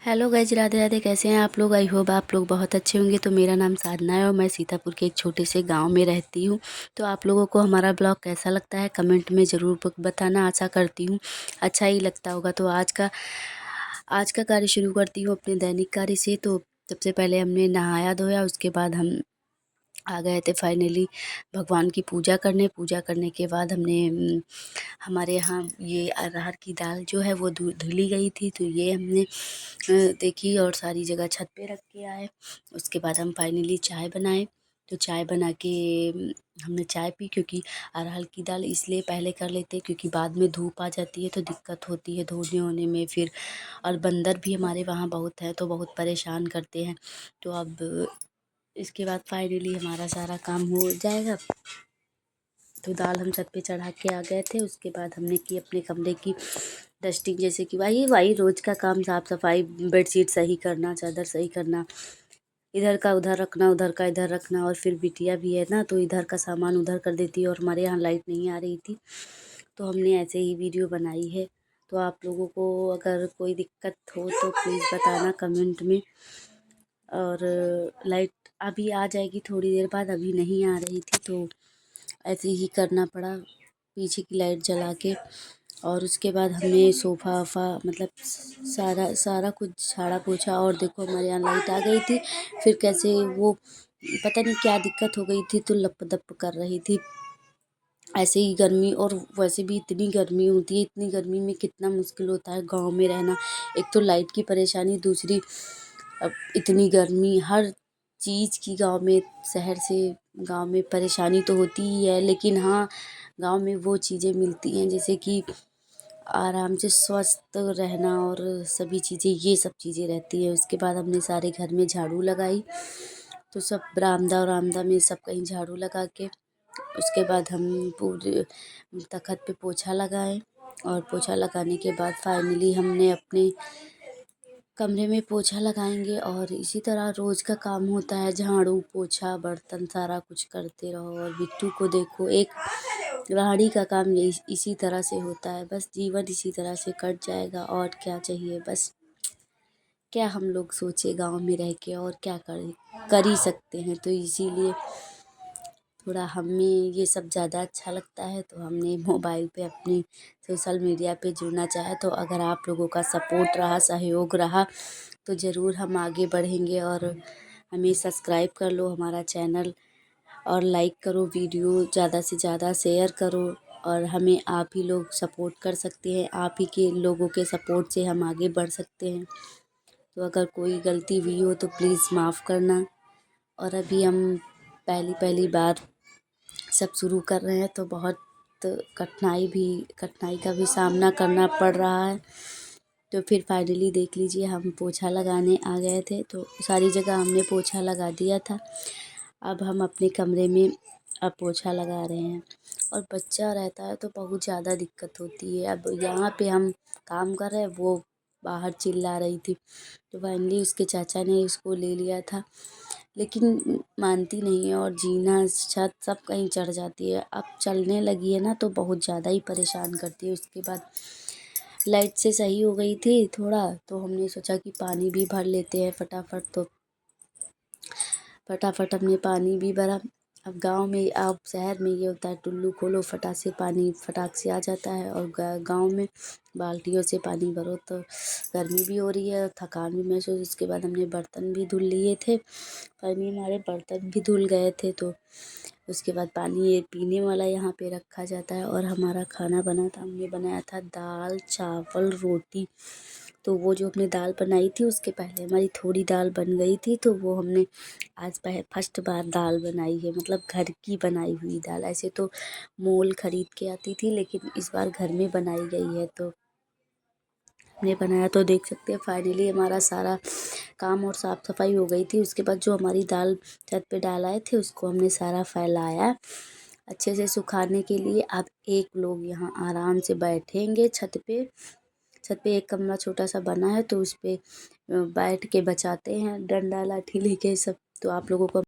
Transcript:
Hello guys, Radhe Radhe. कैसे हैं आप लोग? आई होप आप लोग बहुत अच्छे होंगे। तो मेरा नाम साधना है और मैं सीतापुर के एक छोटे से गांव में रहती हूं। तो आप लोगों को हमारा ब्लॉग कैसा लगता है कमेंट में ज़रूर बताना। आशा करती हूं अच्छा ही लगता होगा। तो आज का कार्य शुरू करती हूं अपने दैनिक कार्य से। तो सबसे पहले हमने नहाया धोया, उसके बाद हम आ गए थे फाइनली भगवान की पूजा करने। पूजा करने के बाद हमने हमारे यहाँ ये अरहर की दाल जो है वो धुली गई थी, तो ये हमने देखी और सारी जगह छत पे रख के आए। उसके बाद हम फाइनली चाय बनाए। तो चाय बना के हमने चाय पी, क्योंकि अरहर की दाल इसलिए पहले कर लेते हैं क्योंकि बाद में धूप आ जाती है तो दिक्कत होती है धोने होने में फिर। और बंदर भी हमारे वहाँ बहुत है तो बहुत परेशान करते हैं। तो अब इसके बाद फाइनली हमारा सारा काम हो जाएगा। तो दाल हम छत पे चढ़ा के आ गए थे। उसके बाद हमने की अपने कमरे की डस्टिंग, जैसे कि वही रोज का काम, साफ सफाई, बेडशीट सही करना, चादर सही करना, इधर का उधर रखना, उधर का इधर रखना। और फिर बिटिया भी है ना, तो इधर का सामान उधर कर देती है। और हमारे यहाँ लाइट नहीं आ रही थी तो हमने ऐसे ही वीडियो बनाई है। तो आप लोगों को अगर कोई दिक्कत हो तो प्लीज़ बताना कमेंट में। और लाइट अभी आ जाएगी थोड़ी देर बाद, अभी नहीं आ रही थी तो ऐसे ही करना पड़ा पीछे की लाइट जला के। और उसके बाद हमने सोफ़ा वफ़ा मतलब सारा सारा कुछ झाड़ा पोछा। और देखो हमारे यहाँ लाइट आ गई थी, फिर कैसे वो पता नहीं क्या दिक्कत हो गई थी तो लप दप कर रही थी। ऐसे ही गर्मी, और वैसे भी इतनी गर्मी होती है, इतनी गर्मी में कितना मुश्किल होता है गांव में रहना। एक तो लाइट की परेशानी, दूसरी अब इतनी गर्मी, हर चीज़ की गांव में, शहर से गांव में परेशानी तो होती ही है। लेकिन हाँ, गांव में वो चीज़ें मिलती हैं जैसे कि आराम से स्वस्थ रहना और सभी चीज़ें, ये सब चीज़ें रहती है। उसके बाद हमने सारे घर में झाड़ू लगाई, तो सब बरामदा वरामदा में सब कहीं झाड़ू लगा के उसके बाद हम पूरे तखत पे पोछा लगाए। और पोछा लगाने के बाद फाइनली हमने अपने कमरे में पोछा लगाएंगे। और इसी तरह रोज़ का काम होता है, झाड़ू पोछा बर्तन सारा कुछ करते रहो। और बिट्टू को देखो, एक राहड़ी का काम ये इसी तरह से होता है। बस जीवन इसी तरह से कट जाएगा, और क्या चाहिए। बस क्या हम लोग सोचे गांव में रह के, और क्या कर ही सकते हैं। तो इसीलिए थोड़ा हमें ये सब ज़्यादा अच्छा लगता है, तो हमने मोबाइल पे अपनी सोशल मीडिया पे जुड़ना चाहा। तो अगर आप लोगों का सपोर्ट रहा, सहयोग रहा, तो ज़रूर हम आगे बढ़ेंगे। और हमें सब्सक्राइब कर लो हमारा चैनल, और लाइक करो, वीडियो ज़्यादा से ज़्यादा शेयर करो। और हमें आप ही लोग सपोर्ट कर सकते हैं, आप ही के लोगों के सपोर्ट से हम आगे बढ़ सकते हैं। तो अगर कोई गलती हुई हो तो प्लीज़ माफ़ करना। और अभी हम पहली पहली बार सब शुरू कर रहे हैं तो बहुत कठिनाई का भी सामना करना पड़ रहा है। तो फिर फाइनली देख लीजिए, हम पोछा लगाने आ गए थे तो सारी जगह हमने पोछा लगा दिया था। अब हम अपने कमरे में अब पोछा लगा रहे हैं। और बच्चा रहता है तो बहुत ज़्यादा दिक्कत होती है। अब यहाँ पे हम काम कर रहे हैं, वो बाहर चिल्ला रही थी, तो फाइनली उसके चाचा ने उसको ले लिया था, लेकिन मानती नहीं है। और जीना, छत सब कहीं चढ़ जाती है। अब चलने लगी है ना तो बहुत ज़्यादा ही परेशान करती है। उसके बाद लाइट से सही हो गई थी थोड़ा, तो हमने सोचा कि पानी भी भर लेते हैं फटाफट। तो फटाफट हमने पानी भी भरा। अब गांव में, अब शहर में ये होता है टुल्लू खोलो फटाक से पानी फटाक से आ जाता है। और गांव में बाल्टियों से पानी भरो। तो गर्मी भी हो रही है, थकान भी महसूस। उसके बाद हमने बर्तन भी धुल लिए थे, पानी हमारे बर्तन भी धुल गए थे। तो उसके बाद पानी ये पीने वाला यहाँ पे रखा जाता है। और हमारा खाना बना था, हमने बनाया था दाल चावल रोटी। तो वो जो हमने दाल बनाई थी उसके पहले हमारी थोड़ी दाल बन गई थी, तो वो हमने आज फर्स्ट बार दाल बनाई है, मतलब घर की बनाई हुई दाल। ऐसे तो मोल खरीद के आती थी, लेकिन इस बार घर में बनाई गई है। तो हमने बनाया, तो देख सकते हैं फाइनली हमारा सारा काम और साफ़ सफाई हो गई थी। उसके बाद जो हमारी दाल छत पे डालाए थे उसको हमने सारा फैलाया अच्छे से सुखाने के लिए। अब एक लोग यहाँ आराम से बैठेंगे छत पे। छत पे एक कमरा छोटा सा बना है तो उस पे बैठ के बचाते हैं डंडा लाठी लेके सब। तो आप लोगों को